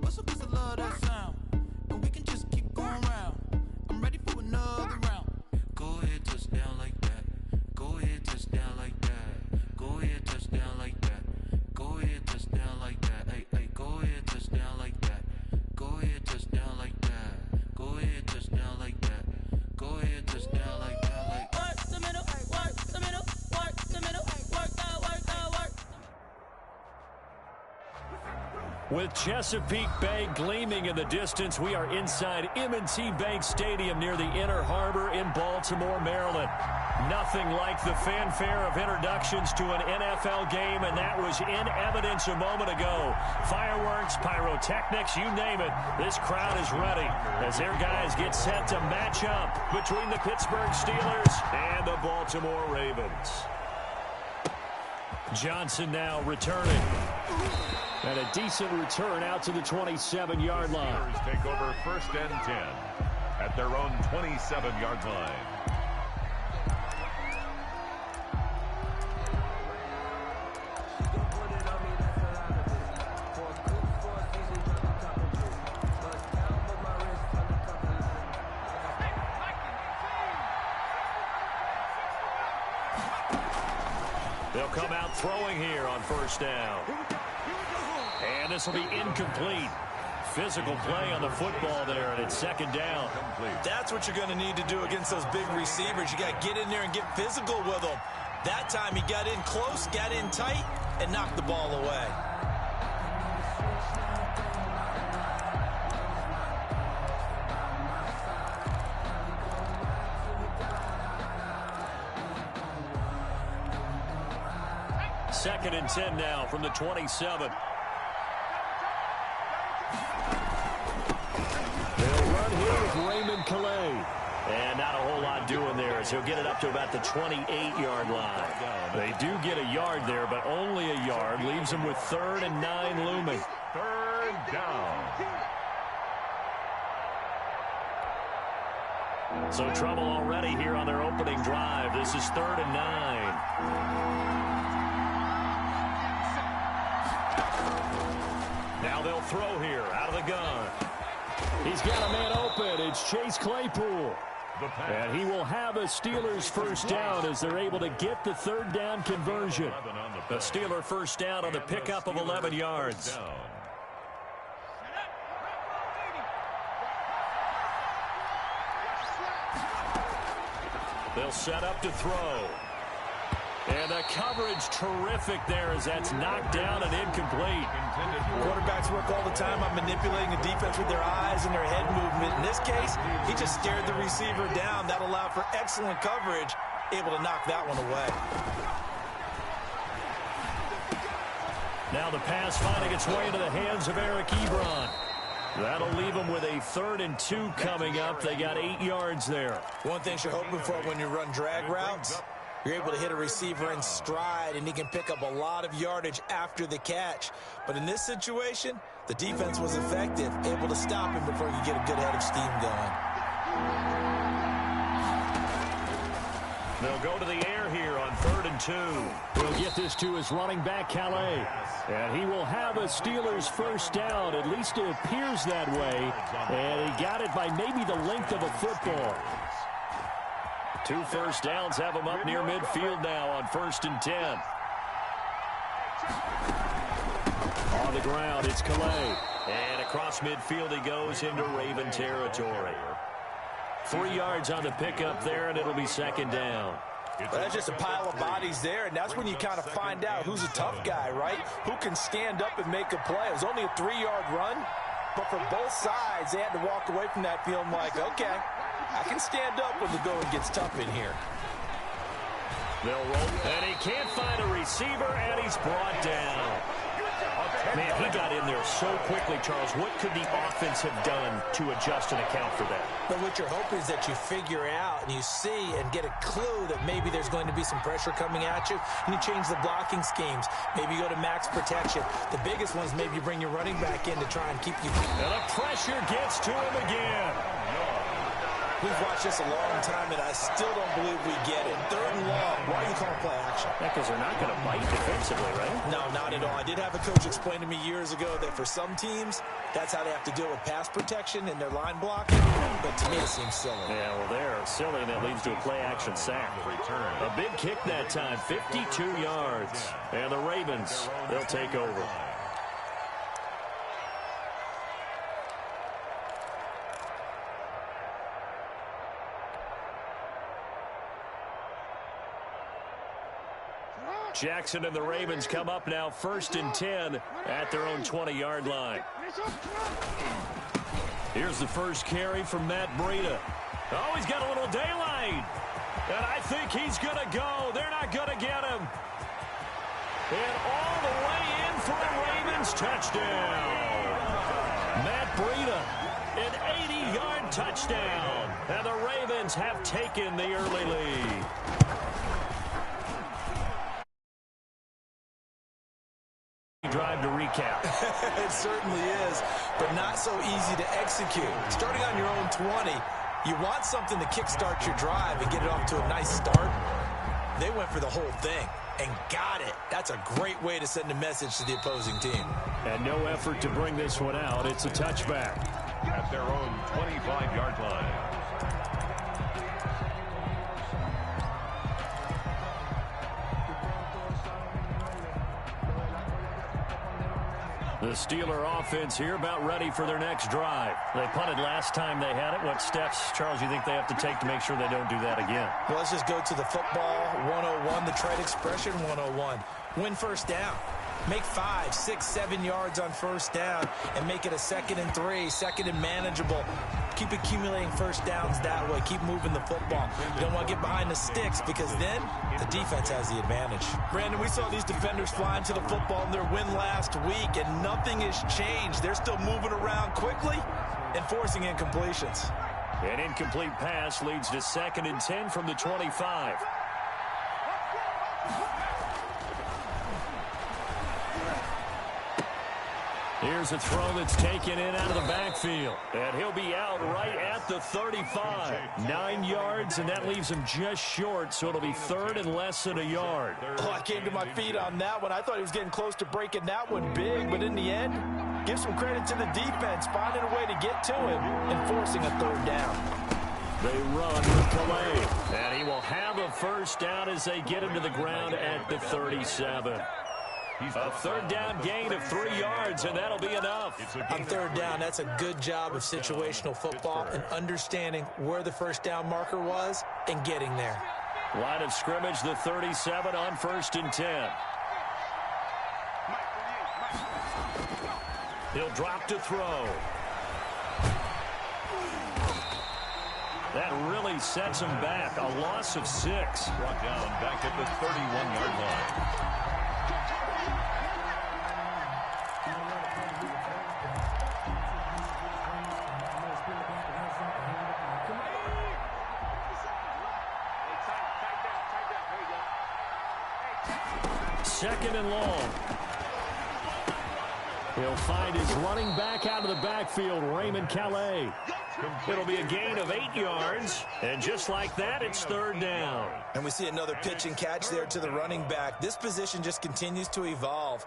whistle 'cause I love that sound. And we can just keep going round. I'm ready for another round. Go ahead, touchdown like that. Go ahead, touchdown like that. Go ahead, touchdown like that. Go ahead, touchdown like that. Hey, hey, go ahead, touchdown like that. Go ahead, touchdown like that. Go ahead, touchdown like that. Go ahead, touchdown like that. Like work the middle, work the middle, work the middle, work that, work that, work. With Chesapeake Bay gleaming in the distance, we are inside M&T Bank Stadium near the Inner Harbor in Baltimore, Maryland. Nothing like the fanfare of introductions to an NFL game, and that was in evidence a moment ago. Fireworks, pyrotechnics, you name it. This crowd is ready as their guys get set to match up between the Pittsburgh Steelers and the Baltimore Ravens. Johnson now returning. And a decent return out to the 27-yard line. Steelers take over 1st and 10 at their own 27-yard line. They'll come out throwing here on 1st down. And this will be incomplete. Physical play on the football there, and it's 2nd down. That's what you're going to need to do against those big receivers. You got to get in there and get physical with them. That time he got in close, got in tight, and knocked the ball away. Second and 10 now from the 27. They'll run here with Raymond Calais. And not a whole lot doing there as he'll get it up to about the 28-yard line. They do get a yard there, but only a yard. Leaves them with 3rd and 9 looming. 3rd down. So trouble already here on their opening drive. This is 3rd and 9. Now they'll throw here out of the gun. He's got a man open. It's Chase Claypool. And he will have a Steelers 1st down as they're able to get the 3rd down conversion. A Steeler 1st down on the pickup of 11 yards. They'll set up to throw. And the coverage terrific there as that's knocked down and incomplete. Quarterbacks work all the time on manipulating the defense with their eyes and their head movement. In this case, he just stared the receiver down. That allowed for excellent coverage, able to knock that one away. Now the pass finding its way into the hands of Eric Ebron. That'll leave them with a 3rd and 2 coming up. They got 8 yards there. One thing you're hoping for when you run drag routes, you're able to hit a receiver in stride, and he can pick up a lot of yardage after the catch. But in this situation, the defense was effective, able to stop him before he could get a good head of steam going. They'll go to the air here on 3rd and 2. He'll get this to his running back, Calais. And he will have a Steelers 1st down. At least it appears that way. And he got it by maybe the length of a football. 2 1st downs have him up near midfield now on 1st and 10. On the ground, it's Calais. And across midfield he goes into Raven territory. 3 yards on the pickup there, and it'll be 2nd down. But that's just a pile of bodies there, and that's when you kind of find out who's a tough guy, right? Who can stand up and make a play. It was only a 3-yard run, but for both sides, they had to walk away from that feeling like, okay, I can stand up when the going gets tough in here. They'll roll, and he can't find a receiver, and he's brought down. Man, he got in there so quickly, Charles. What could the offense have done to adjust and account for that? But what you're hoping is that you figure out and you see and get a clue that maybe there's going to be some pressure coming at you, and you change the blocking schemes. Maybe you go to max protection. The biggest one is maybe you bring your running back in to try and keep you. And the pressure gets to him again. We've watched this a long time, and I still don't believe we get it. 3rd and long. Why are you calling play action? Yeah, because they're not going to bite defensively, right? No, not at all. I did have a coach explain to me years ago that for some teams, that's how they have to deal with pass protection in their line blocking. But to me, it seems silly. Yeah, well, they're silly, and that leads to a play-action sack. A big kick that time, 52 yards. And the Ravens, they'll take over. Jackson and the Ravens come up now 1st and 10 at their own 20-yard line. Here's the first carry from Matt Breida. Oh, he's got a little daylight. And I think he's going to go. They're not going to get him. And all the way in for a Ravens touchdown. Matt Breida, an 80-yard touchdown. And the Ravens have taken the early lead. Drive to recap. It certainly is, but not so easy to execute. Starting on your own 20, you want something to kickstart your drive and get it off to a nice start. They went for the whole thing and got it. That's a great way to send a message to the opposing team. And no effort to bring this one out. It's a touchback. At their own 25-yard line. The Steeler offense here about ready for their next drive. They punted last time they had it. What steps, Charles, you think they have to take to make sure they don't do that again? Well, let's just go to the football 101, the trade expression 101. Win first down. Make 5, 6, 7 yards on first down and make it a 2nd and 3, 2nd and manageable. Keep accumulating first downs that way. Keep moving the football. You don't want to get behind the sticks because then the defense has the advantage. Brandon, we saw these defenders flying to the football in their win last week, and nothing has changed. They're still moving around quickly and forcing incompletions. An incomplete pass leads to 2nd and 10 from the 25. Here's a throw that's taken in out of the backfield. And he'll be out right at the 35. 9 yards, and that leaves him just short, so it'll be 3rd and less than a yard. Oh, I came to my feet on that one. I thought he was getting close to breaking that one big, but in the end, give some credit to the defense, finding a way to get to him and forcing a 3rd down. They run with Calais, and he will have a first down as they get him to the ground at the 37. A 3rd down gain of 3 yards, and that'll be enough. On 3rd down, that's a good job of situational football and understanding where the first down marker was and getting there. Line of scrimmage, the 37 on 1st and 10. He'll drop to throw. That really sets him back. A loss of 6. Brought down back at the 31-yard line. Second and long. He'll find his running back out of the backfield, Raymond Calais. It'll be a gain of 8 yards, and just like that, it's 3rd down. And we see another pitch and catch there to the running back. This position just continues to evolve.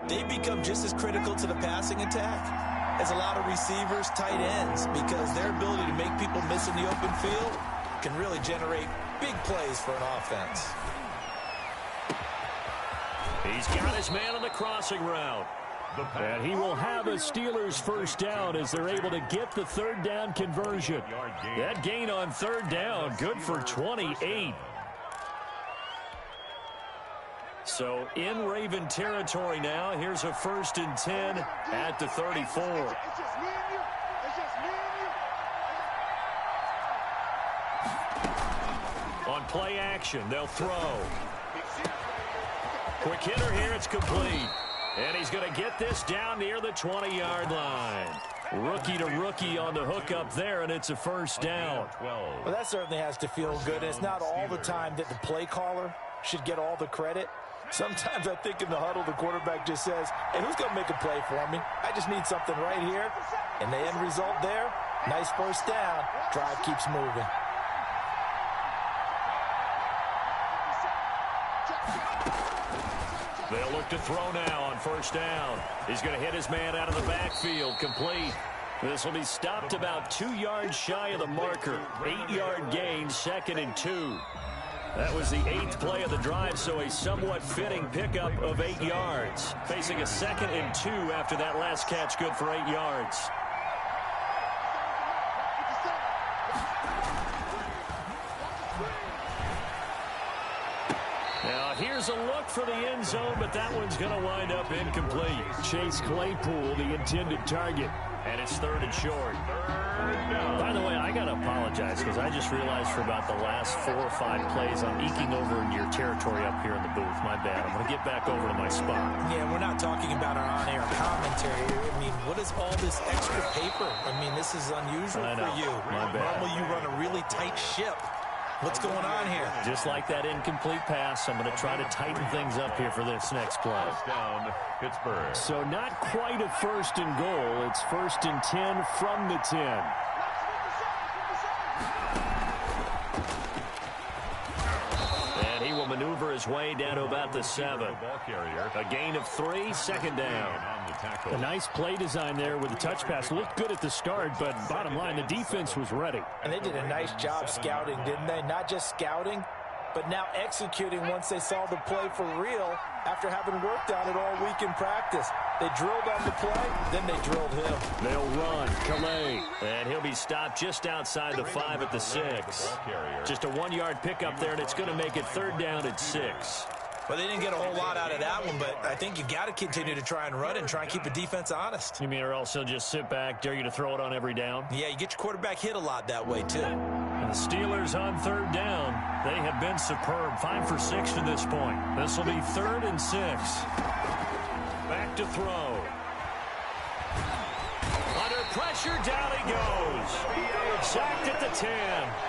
They become just as critical to the passing attack as a lot of receivers, tight ends, because their ability to make people miss in the open field can really generate big plays for an offense. He's got his man on the crossing route. And he will have a Steelers first down as they're able to get the 3rd down conversion. That gain on 3rd down, good for 28. So in Raven territory now, here's a 1st and 10 at the 34. On play action, they'll throw. Quick hitter here, it's complete. And he's going to get this down near the 20-yard line. Rookie to rookie on the hook up there, and it's a first down. Well, that certainly has to feel good. It's not all the time that the play caller should get all the credit. Sometimes I think in the huddle, the quarterback just says, hey, who's going to make a play for me? I just need something right here. And the end result there, Nice first down. Drive keeps moving. They'll look to throw now on first down. He's going to hit his man out of the backfield. Complete. This will be stopped about 2 yards shy of the marker. 8-yard gain, 2nd and 2. That was the 8th play of the drive, so a somewhat fitting pickup of 8 yards. Facing a 2nd and 2 after that last catch, good for 8 yards. Now here's a look for the end zone, but that one's going to wind up incomplete. Chase Claypool, the intended target, and it's 3rd and short. By the way, I got to apologize because I just realized for about the last 4 or 5 plays I'm eking over into your territory up here in the booth. My bad. I'm going to get back over to my spot. Yeah, we're not talking about our on-air commentary. I mean, what is all this extra paper? I mean, this is unusual for you. My bad. Normally you run a really tight ship. What's going on here? Just like that incomplete pass, I'm going to try to tighten things up here for this next play. Down, Pittsburgh. So not quite a 1st and goal. It's 1st and 10 from the 10. And he will maneuver his way down to about the 7. A gain of 3, 2nd down. A nice play design there with the touch pass. Looked good at the start, but bottom line, the defense was ready. And they did a nice job scouting, didn't they? Not just scouting, but now executing once they saw the play for real after having worked on it all week in practice. They drilled on the play, then they drilled him. They'll run. Calais. And he'll be stopped just outside the 5 at the 6. Just a 1-yard pickup there, and it's going to make it 3rd down at 6. Well, they didn't get a whole lot out of that one, but I think you got to continue to try and run and try and keep the defense honest. You mean or else he'll just sit back, dare you to throw it on every down? Yeah, you get your quarterback hit a lot that way, too. And the Steelers on 3rd down. They have been superb. 5 for 6 to this point. This will be 3rd and 6. Back to throw. Under pressure, down he goes. Sacked at the 10.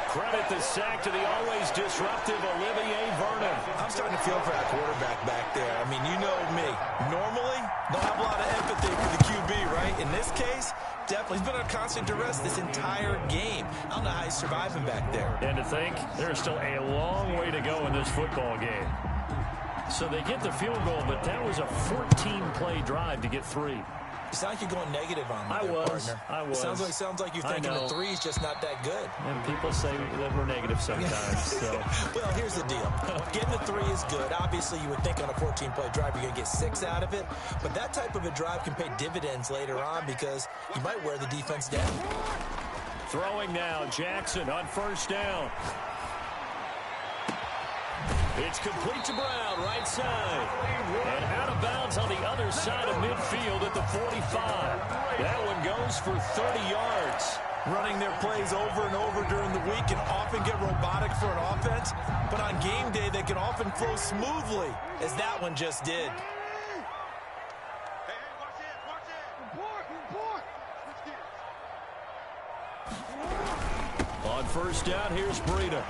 Credit the sack to the always disruptive Olivier Vernon. I'm starting to feel for that quarterback back there. I mean, you know me. Normally, don't have a lot of empathy for the QB, right? In this case, definitely. He's been on constant duress this entire game. I don't know how he's surviving back there. And to think, there's still a long way to go in this football game. So they get the field goal, but that was a 14-play drive to get 3. You sound like you're going negative on me, I was. Sounds like you're thinking the 3 is just not that good. And people say that we're negative sometimes. So. Well, here's the deal. Getting the 3 is good. Obviously, you would think on a 14-play drive you're going to get 6 out of it. But that type of a drive can pay dividends later on because you might wear the defense down. Throwing now, Jackson on 1st down. It's complete to Brown, right side. And out of bounds on the other side of midfield at the 45. That one goes for 30 yards. Running their plays over and over during the week can often get robotic for an offense, but on game day they can often flow smoothly, as that one just did. On 1st down, here's Breida.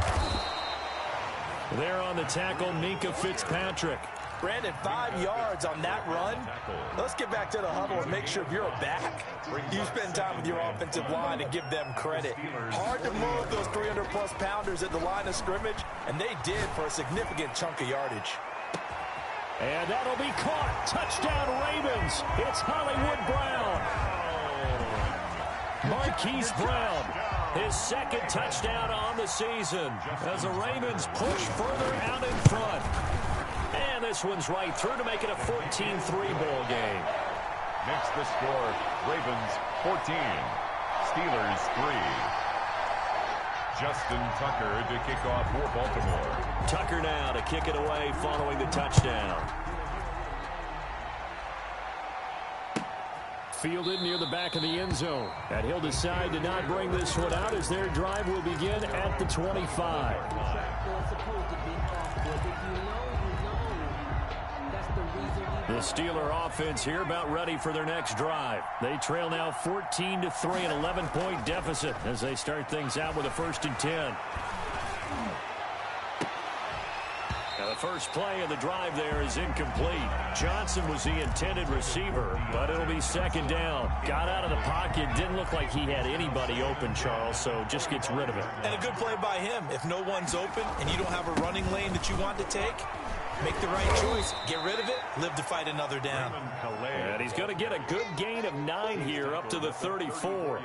There on the tackle, Minka Fitzpatrick. Brandon, 5 yards on that run. Let's get back to the huddle and make sure if you're a back, you spend time with your offensive line and give them credit. Hard to move those 300-plus pounders at the line of scrimmage, and they did for a significant chunk of yardage. And that'll be caught. Touchdown, Ravens. It's Hollywood Brown. Marquise Brown, his 2nd touchdown on the season as the Ravens push further out in front. And this one's right through to make it a 14-3 ball game. Next the score, Ravens 14, Steelers 3. Justin Tucker to kick off for Baltimore. Tucker now to kick it away following the touchdown. Fielded near the back of the end zone. And he'll decide to not bring this one out as their drive will begin at the 25. The Steeler offense here about ready for their next drive. They trail now 14-3, an 11-point deficit as they start things out with a 1st and 10. Now, the first play of the drive there is incomplete. Johnson was the intended receiver, but it'll be second down. Got out of the pocket, didn't look like he had anybody open, Charles, so just gets rid of it. And a good play by him. If no one's open and you don't have a running lane that you want to take, make the right choice. Get rid of it. Live to fight another down. And he's going to get a good gain of 9 here up to the 34.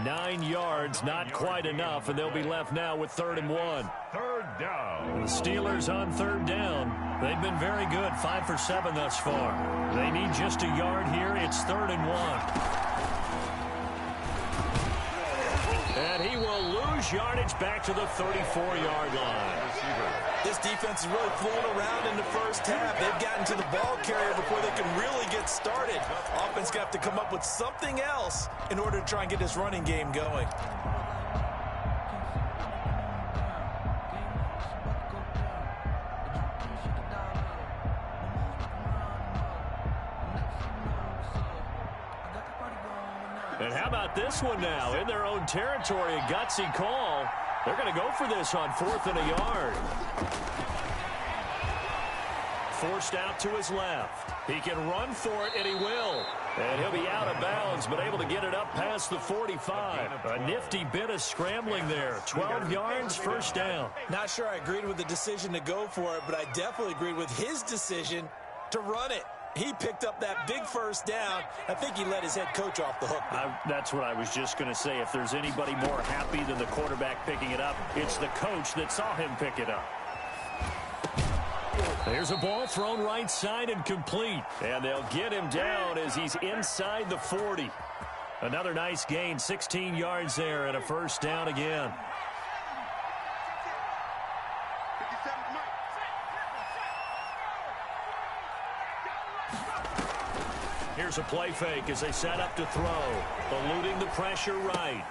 9 yards, not quite enough, and they'll be left now with 3rd and 1. Third down. The Steelers on 3rd down. They've been very good, 5 for 7 thus far. They need just a yard here. It's 3rd and 1. And he will lose yardage back to the 34-yard line. This defense is really fooling around in the first half. They've gotten to the ball carrier before they can really get started. Offense going to have to come up with something else in order to try and get this running game going. And how about this one now? In their own territory, a gutsy call. They're going to go for this on 4th and a yard. Forced out to his left. He can run for it, and he will. And he'll be out of bounds, but able to get it up past the 45. A nifty bit of scrambling there. 12 yards, first down. Not sure I agreed with the decision to go for it, but I definitely agreed with his decision to run it. He picked up that big first down. I think he let his head coach off the hook. That's what I was just going to say. If there's anybody more happy than the quarterback picking it up, it's the coach that saw him pick it up. There's a ball thrown right side and complete. And they'll get him down as he's inside the 40. Another nice gain, 16 yards there and a first down again. Here's a play fake as they set up to throw. Eluding the pressure right.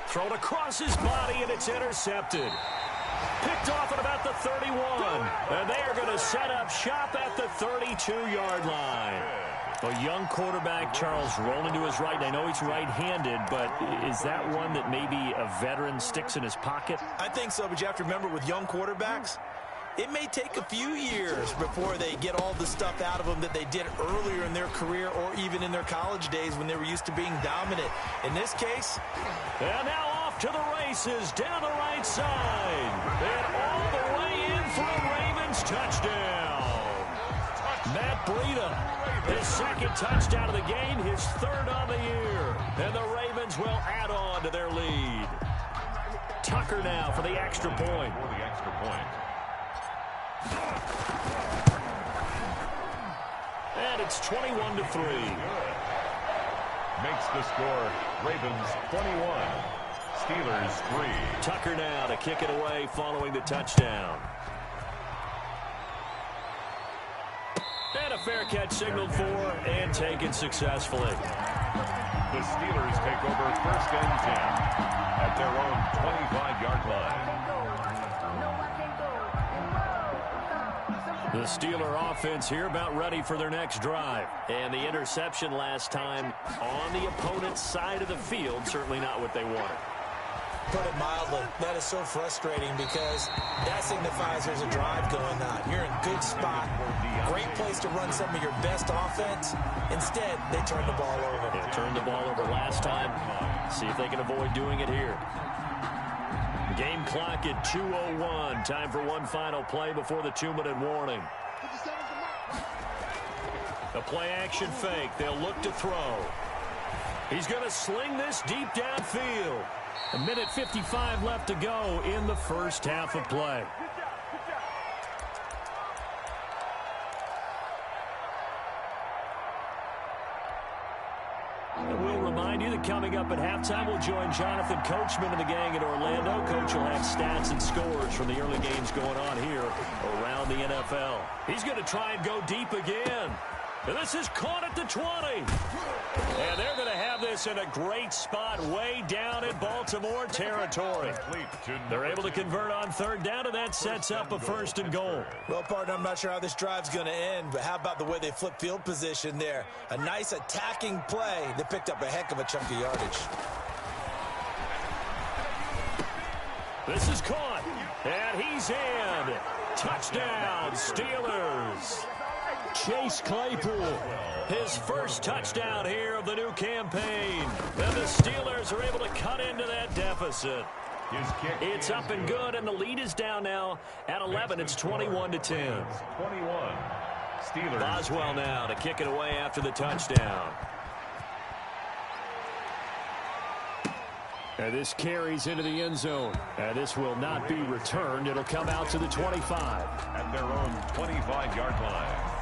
Thrown across his body, and it's intercepted. Picked off at about the 31. And they are going to set up shop at the 32-yard line. A young quarterback, Charles, rolling to his right. I know he's right-handed, but is that one that maybe a veteran sticks in his pocket? I think so, but you have to remember with young quarterbacks, it may take a few years before they get all the stuff out of them that they did earlier in their career or even in their college days when they were used to being dominant. In this case... And now off to the races, down the right side. And all the way in for a Ravens touchdown. Matt Breida, his second touchdown of the game, his 3rd on the year. And the Ravens will add on to their lead. Tucker now for the extra point. And it's 21-3. Makes the score Ravens 21, Steelers 3. Tucker now to kick it away following the touchdown. And a fair catch signaled for and taken successfully. The Steelers take over 1st and 10 at their own 25-yard line. The Steeler offense here about ready for their next drive. And the interception last time on the opponent's side of the field, certainly not what they wanted. Put it mildly, that is so frustrating because that signifies there's a drive going on. You're in a good spot, great place to run some of your best offense. Instead, they turn the ball over. Yeah, turned the ball over last time. See if they can avoid doing it here. Game clock at 2:01. Time for one final play before the 2-minute warning. A play-action fake. They'll look to throw. He's going to sling this deep downfield. 1:55 left to go in the first half of play. We'll remind you that coming up at halftime, we'll join Jonathan Coachman and the gang in Orlando. Coach will have stats and scores from the early games going on here around the NFL. He's going to try and go deep again. And this is caught at the 20. And they're going to have this in a great spot way down in Baltimore territory. They're able to convert on 3rd down, and that sets up a 1st and goal. Well, partner, I'm not sure how this drive's going to end, but how about the way they flip field position there? A nice attacking play that picked up a heck of a chunk of yardage. This is caught, and he's in. Touchdown, Steelers. Chase Claypool, his first touchdown here of the new campaign. And the Steelers are able to cut into that deficit. It's up and good, and the lead is down now at 11. It's 21-10. 21. Steelers. Boswell now to kick it away after the touchdown. And this carries into the end zone. And this will not be returned. It'll come out to the 25. At their own 25-yard line.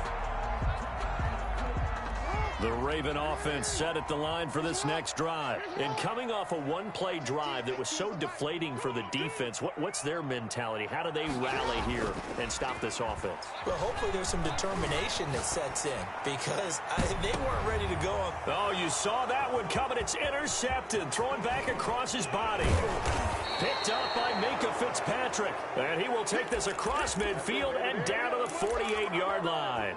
The Raven offense set at the line for this next drive. And coming off a one-play drive that was so deflating for the defense, what's their mentality? How do they rally here and stop this offense? Well, hopefully there's some determination that sets in because they weren't ready to go. Oh, you saw that one coming. It's intercepted. Throwing back across his body. Picked up by Minka Fitzpatrick. And he will take this across midfield and down to the 48-yard line.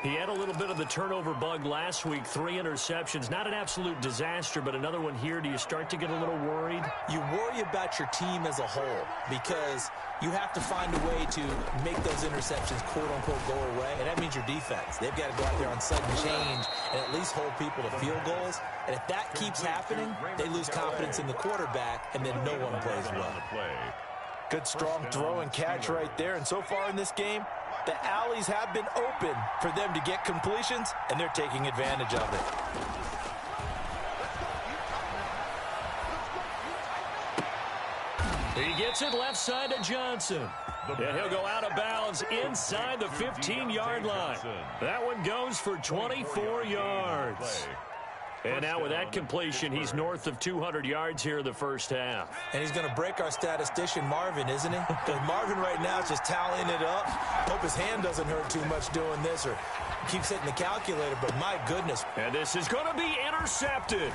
He had a little bit of the turnover bug last week, 3 interceptions. Not an absolute disaster, but another one here. Do you start to get a little worried? You worry about your team as a whole because you have to find a way to make those interceptions, quote-unquote, go away, and that means your defense. They've got to go out there on sudden change and at least hold people to field goals. And if that keeps happening, they lose confidence in the quarterback, and then no one plays well. Good, strong throw and catch right there. And so far in this game, the alleys have been open for them to get completions, and they're taking advantage of it. He gets it left side to Johnson. And he'll go out of bounds inside the 15-yard line. That one goes for 24 yards. And now with that completion, he's north of 200 yards here in the first half. And he's going to break our statistician, Marvin, isn't he? Because Marvin right now is just tallying it up. Hope his hand doesn't hurt too much doing this or keeps hitting the calculator, but my goodness. And this is going to be intercepted.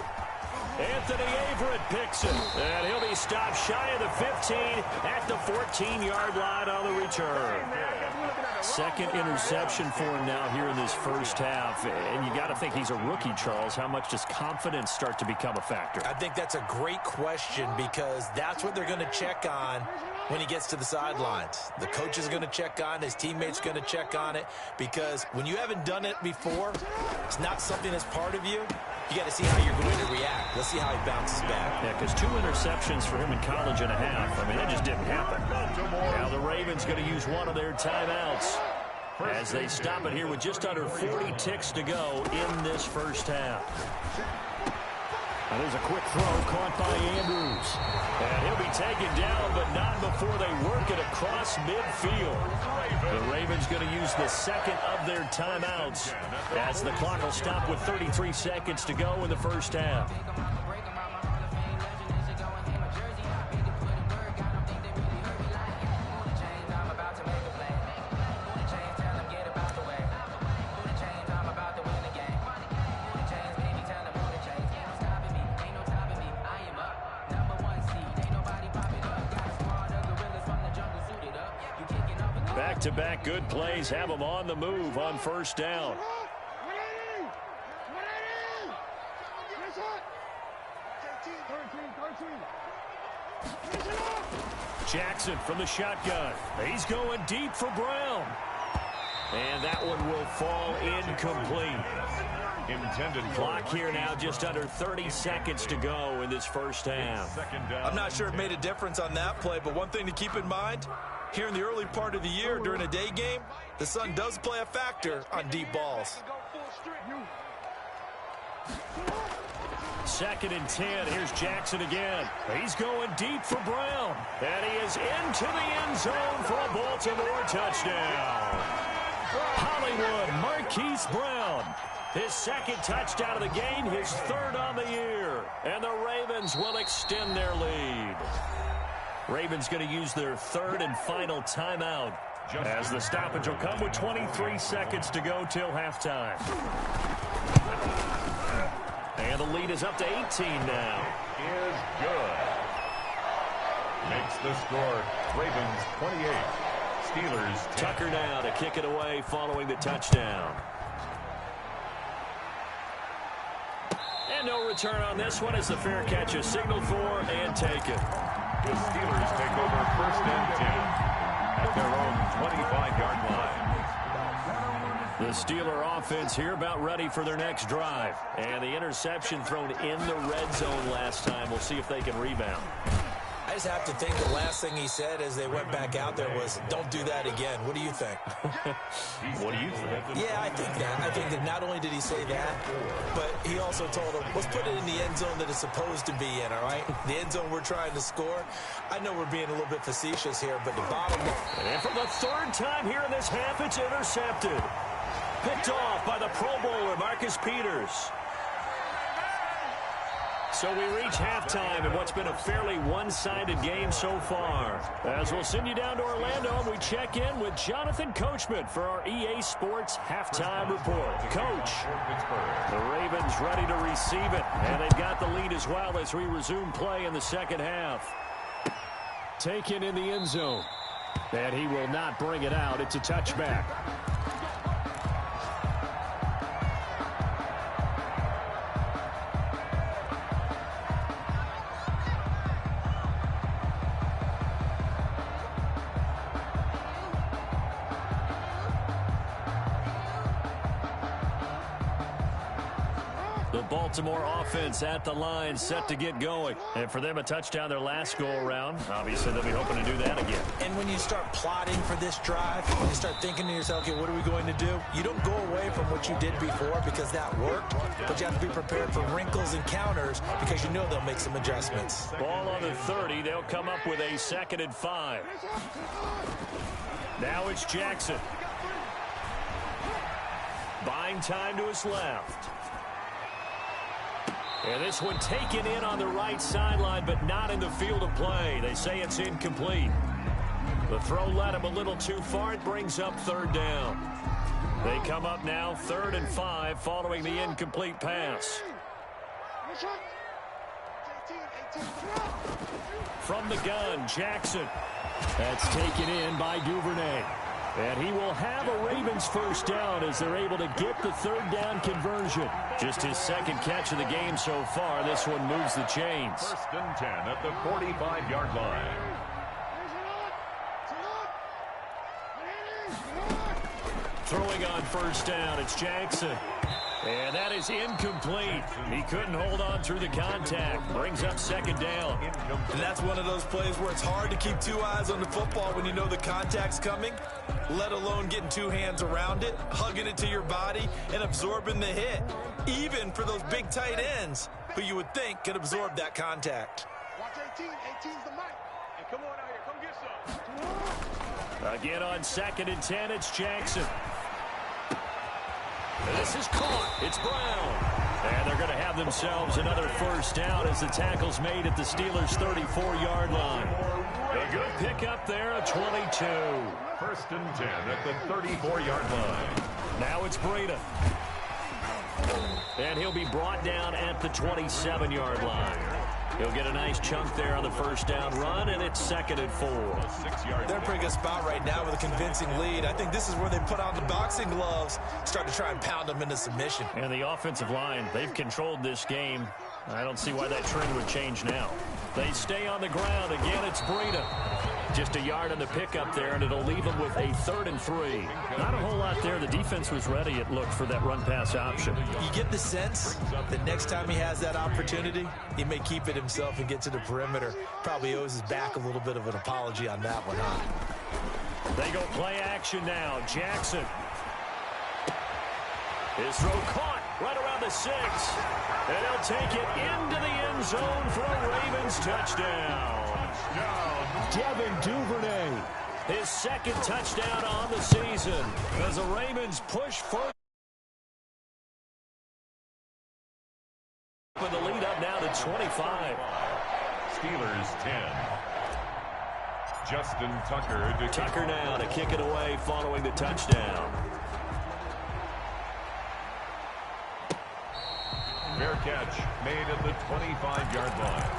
Anthony Averett picks it. And he'll be stopped shy of the 15 at the 14-yard line on the return. Second interception for him now here in this first half. And you got to think he's a rookie, Charles. How much does confidence start to become a factor? I think that's a great question because that's what they're going to check on when he gets to the sidelines. The coach is going to check on it. His teammates going to check on it because when you haven't done it before, it's not something that's part of you. You got to see how you're going to react. Let's see how he bounces back. Yeah, because 2 interceptions for him in college and a half. I mean, that just didn't happen. Now the Ravens going to use one of their timeouts as they stop it here with just under 40 ticks to go in this first half. Now there's a quick throw caught by Andrews. And he'll be taken down, but not before they work it across midfield. The Ravens going to use the second of their timeouts as the clock will stop with 33 seconds to go in the first half. Back-to-back good plays have them on the move on first down. Jackson from the shotgun. He's going deep for Brown. And that one will fall incomplete. Intended clock here now, just under 30 seconds to go in this first half. I'm not sure it made a difference on that play, but one thing to keep in mind, here in the early part of the year during a day game, the sun does play a factor on deep balls. 2nd and 10. Here's Jackson again. He's going deep for Brown. And he is into the end zone for a Baltimore touchdown. Hollywood Marquise Brown. His 2nd touchdown of the game, his 3rd on the year. And the Ravens will extend their lead. Ravens going to use their 3rd and final timeout as the stoppage will come with 23 seconds to go till halftime. And the lead is up to 18 now. Is good. Makes the score Ravens 28. Steelers 10. Tucker now to kick it away following the touchdown. And no return on this one as the fair catch is signaled for and taken. The Steelers take over 1st and 10 at their own 25-yard line. The Steeler offense here about ready for their next drive. And the interception thrown in the red zone last time. We'll see if they can rebound. I just have to think the last thing he said as they went back out there was, don't do that again. What do you think? What do you think? Yeah, I think that. I think that not only did he say that, but he also told them, let's put it in the end zone that it's supposed to be in, all right? The end zone we're trying to score. I know we're being a little bit facetious here, but the bottom line. And for the third time here in this half, it's intercepted. Picked off by the Pro Bowler, Marcus Peters. So we reach halftime in what's been a fairly one-sided game so far. As we'll send you down to Orlando, and we check in with Jonathan Coachman for our EA Sports Halftime Report. Coach, the Ravens ready to receive it, and they've got the lead as well as we resume play in the second half. Taken in the end zone, and he will not bring it out. It's a touchback. Baltimore offense at the line, set to get going. And for them, a touchdown their last go-around. Obviously, they'll be hoping to do that again. And when you start plotting for this drive, you start thinking to yourself, okay, what are we going to do? You don't go away from what you did before because that worked, but you have to be prepared for wrinkles and counters because you know they'll make some adjustments. Ball on the 30. They'll come up with a 2nd and 5. Now it's Jackson. Buying time to his left. And this one taken in on the right sideline, but not in the field of play. They say it's incomplete. The throw led him a little too far. It brings up 3rd down. They come up now 3rd and 5 following the incomplete pass. From the gun, Jackson. That's taken in by Duvernay. And he will have a Ravens first down as they're able to get the 3rd down conversion. Just his 2nd catch of the game so far. This one moves the chains. 1st and 10 at the 45-yard line. Throwing on 1st down, it's Jackson. And that is incomplete. He couldn't hold on through the contact. Brings up 2nd down. And that's one of those plays where it's hard to keep 2 eyes on the football when you know the contact's coming, let alone getting 2 hands around it, hugging it to your body, and absorbing the hit, even for those big tight ends who you would think could absorb that contact. Watch 18. 18's the mic. Hey, come on out here. Come get some. Again on 2nd and 10, it's Jackson. This is caught. It's Brown. And they're going to have themselves another first down as the tackle's made at the Steelers' 34-yard line. A good pickup there, a 22. 1st and 10 at the 34-yard line. Now it's Breida. And he'll be brought down at the 27-yard line. He'll get a nice chunk there on the first down run, and it's 2nd and 4. They're in a pretty good spot right now with a convincing lead. I think this is where they put on the boxing gloves, start to try and pound them into submission. And the offensive line, they've controlled this game. I don't see why that trend would change now. They stay on the ground. Again, it's Breida. Just a yard on the pickup there, and it'll leave them with a 3rd and 3. Not a whole lot there. The defense was ready, it looked, for that run-pass option. You get the sense that next time he has that opportunity, he may keep it himself and get to the perimeter. Probably owes his back a little bit of an apology on that one, huh? They go play action now. Jackson. His throw caught right around the 6. And he'll take it into the end zone for a Ravens touchdown. Devin Duvernay, his 2nd touchdown on the season as the Ravens push further. With the lead up now to 25. Steelers 10. Justin Tucker. Tucker now to kick it away following the touchdown. Fair catch made at the 25-yard line.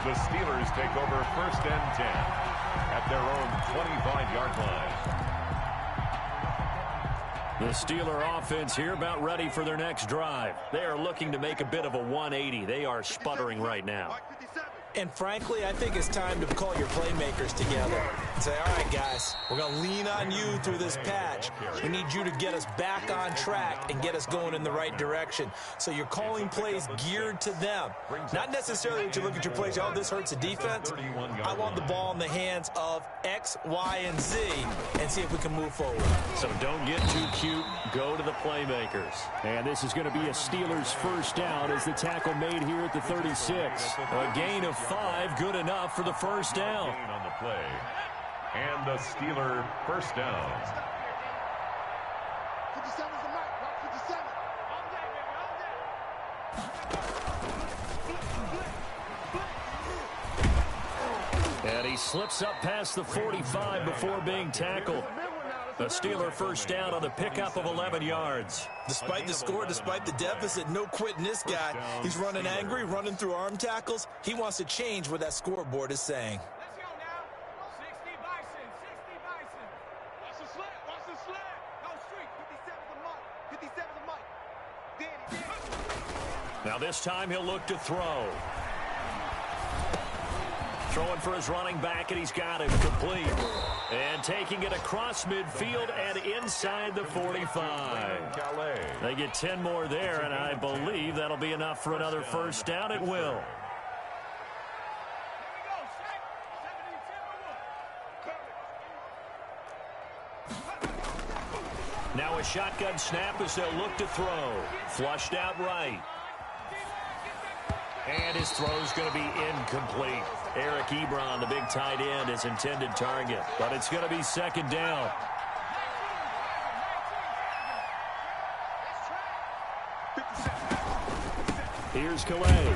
The Steelers take over 1st and 10 at their own 25-yard line. The Steeler offense here about ready for their next drive. They are looking to make a bit of a 180. They are sputtering right now. And frankly, I think it's time to call your playmakers together and say, all right, guys, we're going to lean on you through this patch. We need you to get us back on track and get us going in the right direction. So you're calling plays geared to them. Not necessarily that you look at your plays, oh, this hurts the defense. I want the ball in the hands of X, Y, and Z and see if we can move forward. So don't get too cute. Go to the playmakers. And this is going to be a Steelers first down as the tackle made here at the 36. A gain of 5, good enough for the first down. On the play. And the Steeler first down. 57's the mic. Rock 57. All day, baby, all day. And he slips up past the 45 before being tackled. A Steeler first down on the pickup of 11 yards. Despite the score, despite the deficit, no quitting this guy. He's running angry, running through arm tackles. He wants to change what that scoreboard is saying. Let's go now. 60 Bison. 60 Bison. Watch the sled. Watch the sled. Go street. 57's the mic. 57's the mic. Danny. Now this time he'll look to throw. Throwing for his running back, and he's got it complete. And taking it across midfield and inside the 45. They get 10 more there, and I believe that'll be enough for another first down. It will. Now a shotgun snap as they'll look to throw. Flushed out right. And his throw's going to be incomplete. Eric Ebron, the big tight end, his intended target. But it's going to be second down. Here's Calais.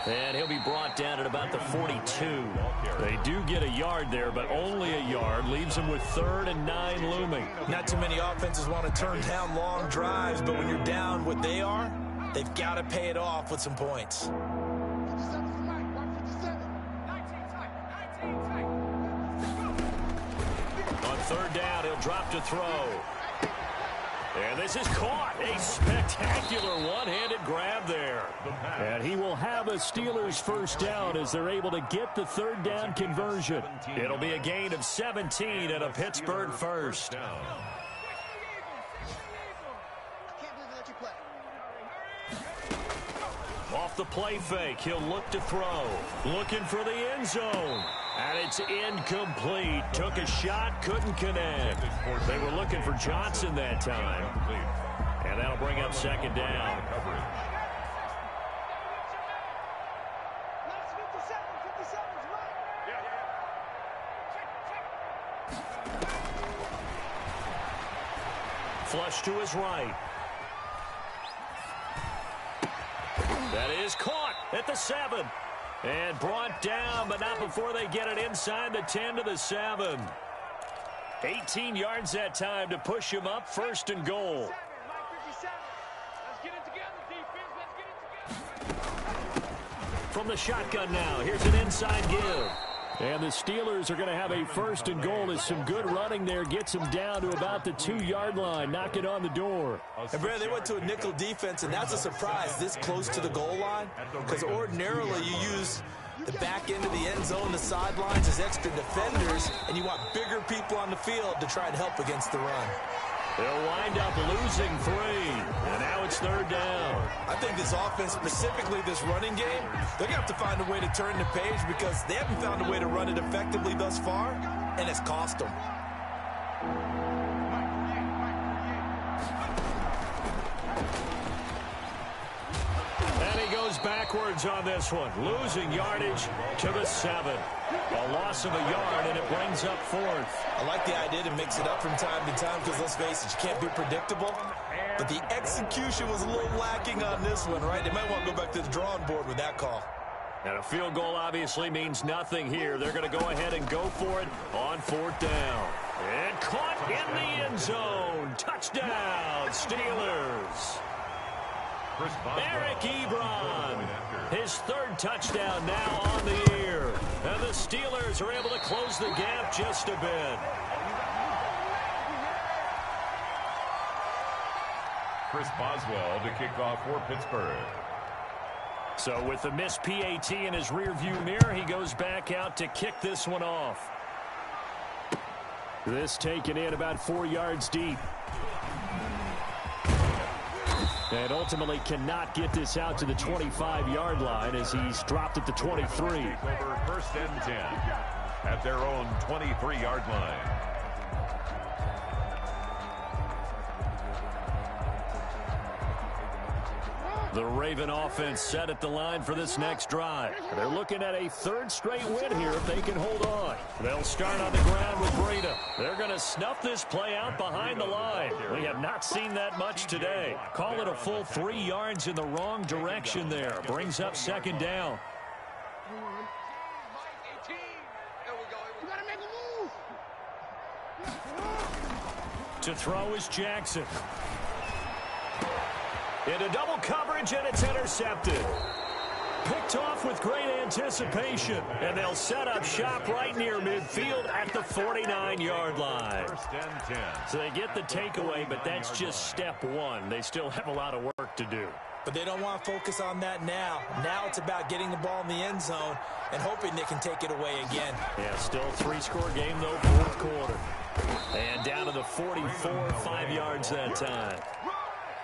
And he'll be brought down at about the 42. They do get a yard there, but only a yard. Leaves them with 3rd and 9 looming. Not too many offenses want to turn down long drives, but when you're down what they are, they've got to pay it off with some points. 57's the mic. Rock 57. 19 tight. On 3rd down, he'll drop to throw. And this is caught. A spectacular one-handed grab there. And he will have a Steelers first down as they're able to get the 3rd down conversion. It'll be a gain of 17 and a Pittsburgh first. I can't believe they let you play. Off the play fake, he'll look to throw. Looking for the end zone. And it's incomplete. Took a shot, couldn't connect. They were looking for Johnson that time. And that'll bring up second down. Last 57's right. Flush to his right. That is caught at the 7. And brought down, but not before they get it inside the 10 to the 7. 18 yards that time to push him up, 1st and goal. Let's get it together, defense. Let's get it together. From the shotgun now, here's an inside give. And the Steelers are going to have a 1st and goal as some good running there gets them down to about the 2-yard line, knocking on the door. And Brad, they went to a nickel defense, and that's a surprise this close to the goal line, because ordinarily you use the back end of the end zone, the sidelines as extra defenders, and you want bigger people on the field to try and help against the run. They'll wind up losing 3, and now it's 3rd down. I think this offense, specifically this running game, they're going to have to find a way to turn the page because they haven't found a way to run it effectively thus far, and it's cost them. And he goes backwards on this one, losing yardage to the 7. A loss of a yard, and it brings up 4th. I like the idea to mix it up from time to time because, let's face it, you can't be predictable. But the execution was a little lacking on this one, right? They might want to go back to the drawing board with that call. And a field goal obviously means nothing here. They're going to go ahead and go for it on 4th down. And caught in the end zone. Touchdown, Steelers. Eric Ebron, his 3rd touchdown now on the year. And the Steelers are able to close the gap just a bit. Chris Boswell to kick off for Pittsburgh. So with the missed PAT in his rearview mirror, he goes back out to kick this one off. This taken in about 4 yards deep. And ultimately cannot get this out to the 25-yard line as he's dropped at the 23. Over first and 10 at their own 23-yard line. The Raven offense set at the line for this next drive. They're looking at a third straight win here if they can hold on. They'll start on the ground with Breda. They're going to snuff this play out behind the line. We have not seen that much today. Call it a full 3 yards in the wrong direction there. Brings up second down. To throw is Jackson. Into double coverage, and it's intercepted. Picked off with great anticipation, and they'll set up shop right near midfield at the 49-yard line. First and 10. So they get the takeaway, but that's just step one. They still have a lot of work to do. But they don't want to focus on that now. Now it's about getting the ball in the end zone and hoping they can take it away again. Yeah, still a 3-score game, though, fourth quarter. And down to the 44, 5 yards that time.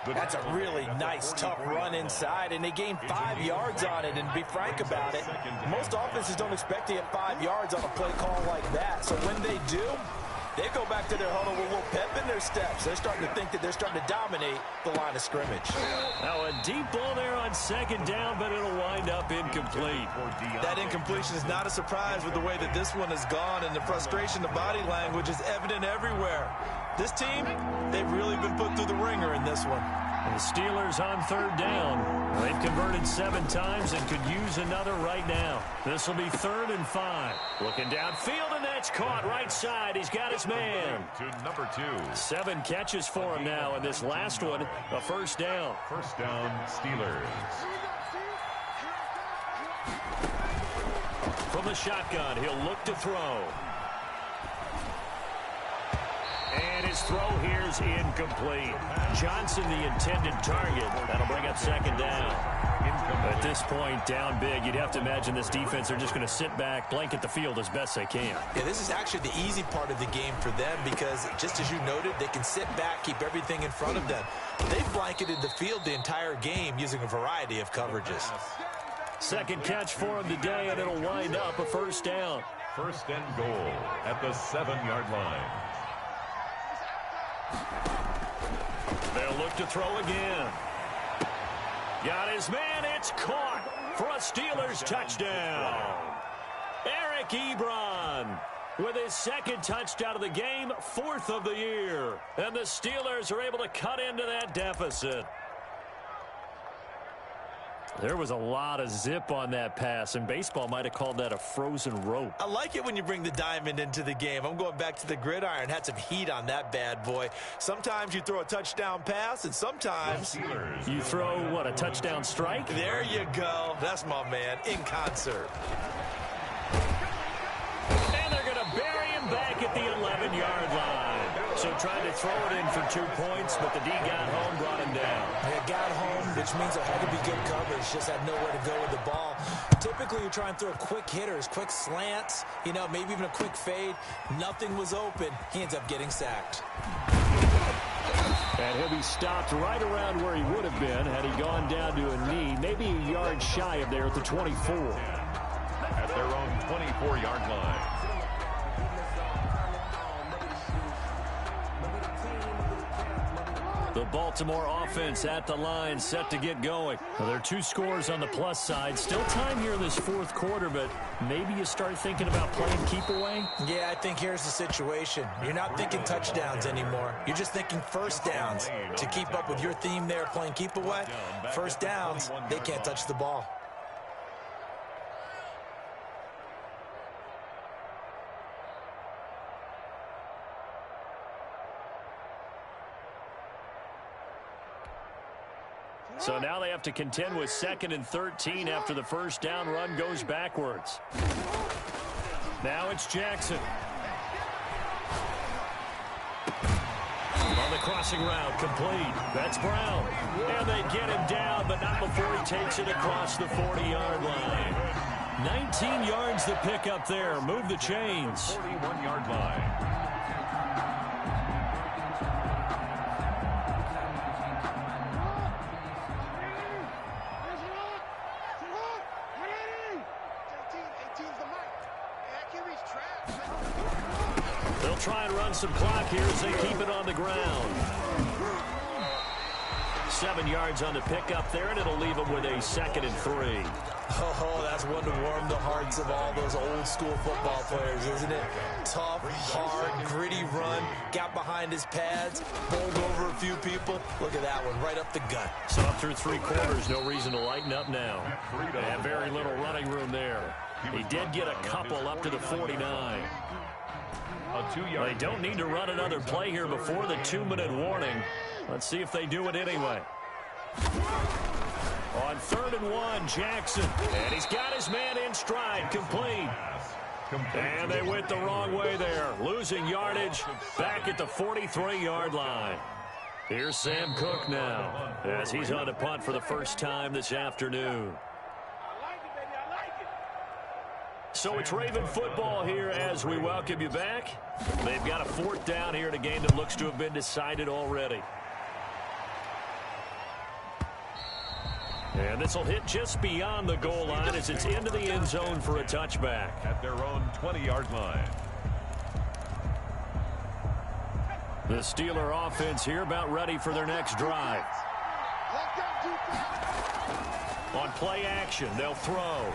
That's a really nice, tough run inside, and they gained 5 yards on it. And to be frank about it, most offenses don't expect to get 5 yards on a play call like that. So when they do, they go back to their huddle with a little pep in their steps. They're starting to think that they're starting to dominate the line of scrimmage. Now a deep ball there on second down, but it'll wind up incomplete. That incompletion is not a surprise with the way that this one has gone, and the frustration, the body language is evident everywhere. This team, they've really been put through the ringer in this one. The Steelers on third down. They've converted 7 times and could use another right now. This will be 3rd and 5. Looking downfield, and that's caught right side. He's got his man. To number 2. 7 catches for him now, and this last one, a first down. First down, Steelers. From the shotgun, he'll look to throw. And his throw here is incomplete. Johnson, the intended target. That'll bring up second down. At this point, down big, you'd have to imagine this defense are just going to sit back, blanket the field as best they can. Yeah, this is actually the easy part of the game for them because, just as you noted, they can sit back, keep everything in front of them. They've blanketed the field the entire game using a variety of coverages. Second catch for him today, and it'll wind up a first down. First and goal at the 7-yard line. They'll look to throw again. Got his man. It's caught for a Steelers touchdown. Eric Ebron with his second touchdown of the game, 4th of the year. And the Steelers are able to cut into that deficit. There was a lot of zip on that pass, and baseball might have called that a frozen rope. I like it when you bring the diamond into the game. I'm going back to the gridiron. Had some heat on that bad boy. Sometimes you throw a touchdown pass, and sometimes you throw, what, a touchdown strike? There you go. That's my man, in concert. And they're going to bury him back at the 11-yard line. So trying to throw it in for 2 points, but the D got home, brought him down. Yeah, got home, which means there had to be good coverage. Just had nowhere to go with the ball. Typically, you try and throw quick hitters, quick slants, maybe even a quick fade. Nothing was open. He ends up getting sacked. And he'll be stopped right around where he would have been had he gone down to a knee, maybe a yard shy of there at the 24. At their own 24-yard line. The Baltimore offense at the line, set to get going. Well, there are 2 scores on the plus side. Still time here in this 4th quarter, but maybe you start thinking about playing keep away? Yeah, I think here's the situation. You're not thinking touchdowns anymore. You're just thinking first downs. To keep up with your theme there, playing keep away, first downs, they can't touch the ball. So now they have to contend with 2nd and 13 after the first down run goes backwards. Now it's Jackson. On the Crossing route complete. That's Brown. And they get him down, but not before he takes it across the 40-yard line. 19 yards to pick up there. Move the chains. 41-yard line. They'll try and run some clock here as they keep it on the ground. 7 yards on the pickup there, and it'll leave them with a 2nd and 3. Oh, that's one to warm the hearts of all those old-school football players, isn't it? Tough, hard, gritty run, got behind his pads, bowled over a few people. Look at that one, right up the gut. So up through 3 quarters, no reason to lighten up now. And very little running room there. He did get a couple up to the 49. They don't need to run another play here before the 2-minute warning. Let's see if they do it anyway. On 3rd and 1, Jackson. And he's got his man in stride, complete. And they went the wrong way there, losing yardage back at the 43-yard line. Here's Sam Cook now, as he's on to punt for the first time this afternoon. So it's Raven football here as we welcome you back. They've got a 4th down here in a game that looks to have been decided already. And this will hit just beyond the goal line as it's into the end zone for a touchback. At their own 20-yard line. The Steeler offense here about ready for their next drive. On play action, they'll throw.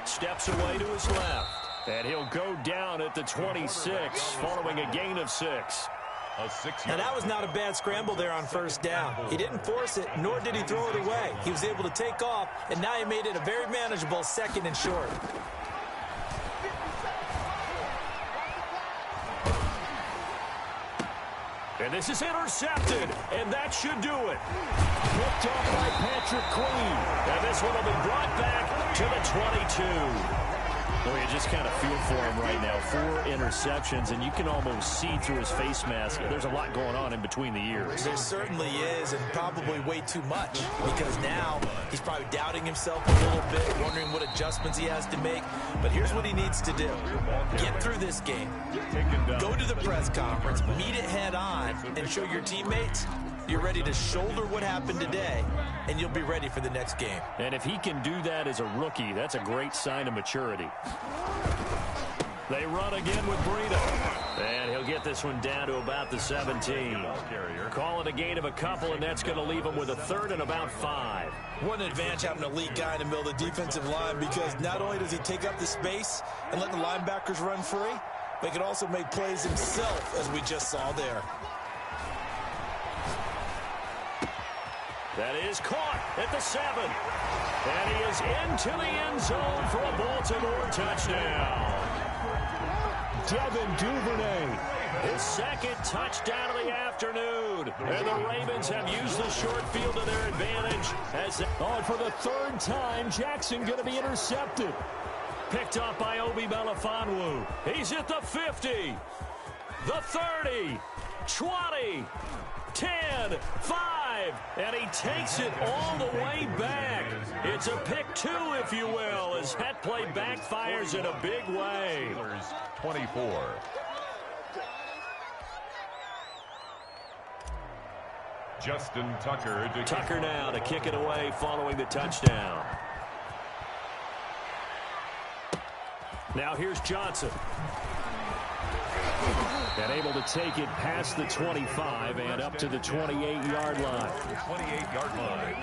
Steps away to his left. And he'll go down at the 26 following a gain of 6. Now, that was not a bad scramble there on 1st down. He didn't force it, nor did he throw it away. He was able to take off, and now he made it a very manageable 2nd and short. And this is intercepted, and that should do it. Picked off by Patrick Queen. And this one will be brought back to the 22. Well, you just kind of feel for him right now. 4 interceptions, and you can almost see through his face mask. There's a lot going on in between the ears. There certainly is, and probably way too much, because now he's probably doubting himself a little bit, wondering what adjustments he has to make. But here's what he needs to do. Get through this game. Go to the press conference, meet it head on, and show your teammates you're ready to shoulder what happened today, and you'll be ready for the next game. And if he can do that as a rookie, that's a great sign of maturity. They run again with Breida. And he'll get this one down to about the 17. Call it a gain of a couple, and that's going to leave him with a 3rd and about 5. What an advantage having an elite guy in the middle of the defensive line, because not only does he take up the space and let the linebackers run free, but he can also make plays himself, as we just saw there. That is caught at the 7. And he is into the end zone for a Baltimore touchdown. Devin Duvernay, his 2nd touchdown of the afternoon. And the Ravens have used the short field to their advantage. And for the 3rd time, Jackson going to be intercepted. Picked off by Obi Melifonwu. He's at the 50, the 30, 20, 10, 5, and he takes it all the way back. It's a pick 2, if you will, as that play backfires in a big way. 24. Justin Tucker. Tucker now to kick it away following the touchdown. Now here's Johnson. And able to take it past the 25 and up to the 28-yard line. 28-yard line.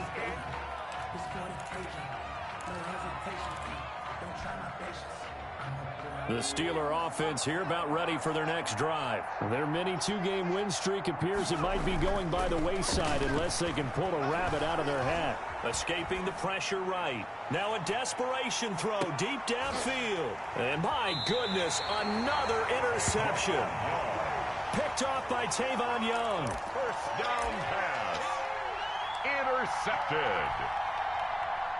The Steeler offense here about ready for their next drive. Their mini 2-game win streak appears it might be going by the wayside unless they can pull a rabbit out of their hat. Escaping the pressure right. Now a desperation throw deep downfield. And my goodness, another interception. Picked off by Tavon Young. First down pass. Intercepted.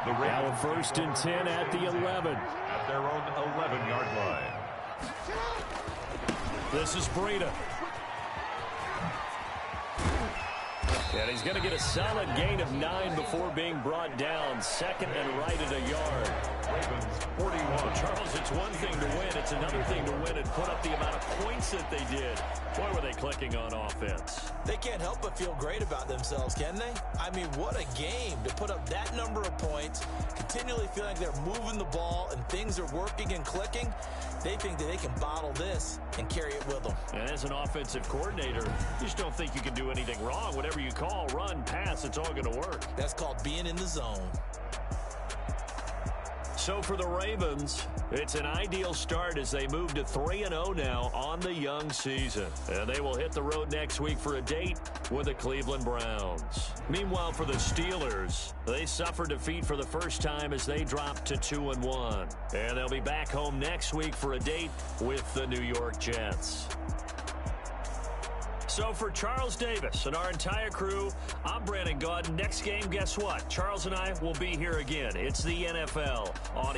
Now a 1st and 10 at the 11. At their own 11-yard line. This is Breida. And he's going to get a solid gain of 9 before being brought down. Second and right at a yard. Ravens 41. Charles, it's one thing to win. It's another thing to win and put up the amount of points that they did. Boy, were they clicking on offense. They can't help but feel great about themselves, can they? I mean, what a game to put up that number of points, continually feeling like they're moving the ball and things are working and clicking. They think that they can bottle this and carry it with them. And as an offensive coordinator, you just don't think you can do anything wrong. Whatever you call, run, pass, it's all going to work. That's called being in the zone. So for the Ravens, it's an ideal start as they move to 3-0 now on the young season. And they will hit the road next week for a date with the Cleveland Browns. Meanwhile, for the Steelers, they suffered defeat for the first time as they dropped to 2-1. And they'll be back home next week for a date with the New York Jets. So for Charles Davis and our entire crew, I'm Brandon Gaudin. Next game, guess what? Charles and I will be here again. It's the NFL on